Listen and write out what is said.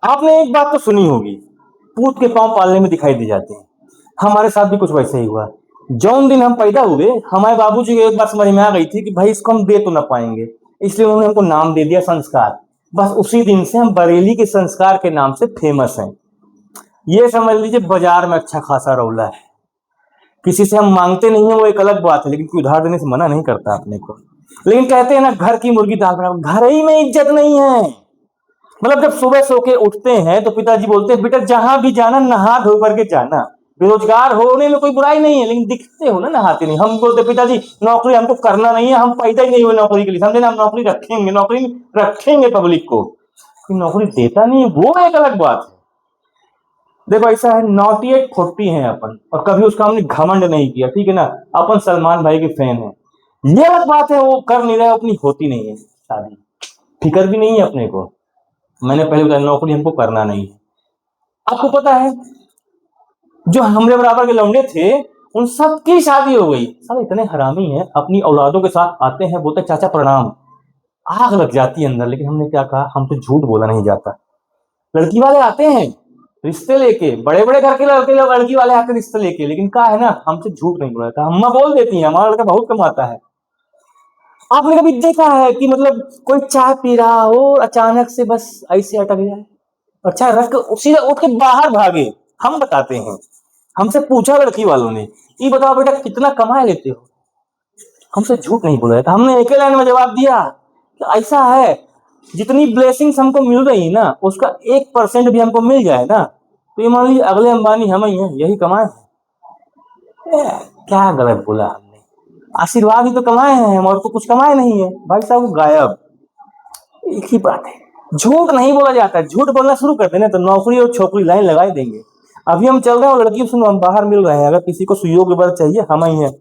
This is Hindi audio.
आपने एक बात तो सुनी होगी, पूत के पांव पालने में दिखाई दे जाते हैं। हमारे साथ भी कुछ वैसे ही हुआ। जौन दिन हम पैदा हुए, हमारे बाबूजी को एक बार समझ में आ गई थी कि भाई इसको हम दे तो ना पाएंगे, इसलिए उन्होंने हमको नाम दे दिया संस्कार। बस उसी दिन से हम बरेली के संस्कार के नाम से फेमस हैं। ये समझ लीजिए बाजार में अच्छा खासा रौला है। किसी से हम मांगते नहीं है, वो एक अलग बात है, लेकिन कोई उधार देने से मना नहीं करता अपने को। लेकिन कहते हैं ना, घर की मुर्गी दाल बराबर, घर ही में इज्जत नहीं है। मतलब जब सुबह सो के उठते हैं तो पिताजी बोलते हैं, बेटा जहां भी जाना नहा धो करके जाना। बेरोजगार होने में कोई बुराई नहीं है, लेकिन दिखते हो ना नहाते नहीं। हम बोलते पिताजी नौकरी हमको करना नहीं है, हम पैदा ही नहीं हुए नौकरी के लिए, समझे ना, हम नौकरी रखेंगे, नौकरी रखेंगे पब्लिक को। नौकरी देता नहीं है, वो एक अलग बात है। देखो ऐसा है, 9840 है अपन, और कभी उसका हमने घमंड नहीं किया, ठीक है ना। अपन सलमान भाई के फैन है, ये अलग बात है, वो कर नहीं रहा, अपनी होती नहीं है शादी, फिक्र भी नहीं है अपने को। मैंने पहले बताया, नौकरी हमको करना नहीं है। आपको पता है, जो हमरे बराबर के लौंडे थे, उन सबकी शादी हो गई। साले इतने हरामी हैं, अपनी औलादों के साथ आते हैं, बोलते चाचा प्रणाम, आग लग जाती है अंदर। लेकिन हमने क्या कहा, हमसे झूठ बोला नहीं जाता। लड़की वाले आते हैं रिश्ते लेके, बड़े बड़े घर के लड़के लोग, लड़की वाले आते रिश्ते लेके, लेकिन क्या है ना, हमसे झूठ नहीं बोला था। अम्मा बोल देती है हमारा लड़का बहुत कमाता है। आपने कभी देखा है कि मतलब कोई चाय पी रहा हो, अचानक से बस ऐसे अटक जाए और चाय रख कर सीधा उठ के बाहर भागे? हम बताते हैं, हमसे पूछा लड़की वालों ने, ये बताओ बेटा कितना कमा लेते हो? हमसे झूठ नहीं बोला था। हमने एक ही लाइन में जवाब दिया कि ऐसा है, जितनी ब्लेसिंग्स हमको मिल रही है ना, उसका 1% भी हमको मिल जाए ना, तो ये मान लीजिए अगले अंबानी हम ही हैं, यही कमाए हैं। क्या गलत बोला हमने? आशीर्वाद ही तो कमाए हैं हम, और तो कुछ कमाए नहीं है भाई साहब, वो गायब। एक ही बात है, झूठ नहीं बोला जाता है। झूठ बोलना शुरू कर देना तो नौकरी और छोकरी लाइन लगा ही देंगे। अभी हम चल रहे हैं और लड़की सुनो, हम बाहर मिल रहे हैं, अगर किसी को सुयोग्य वर चाहिए हम ही हैं।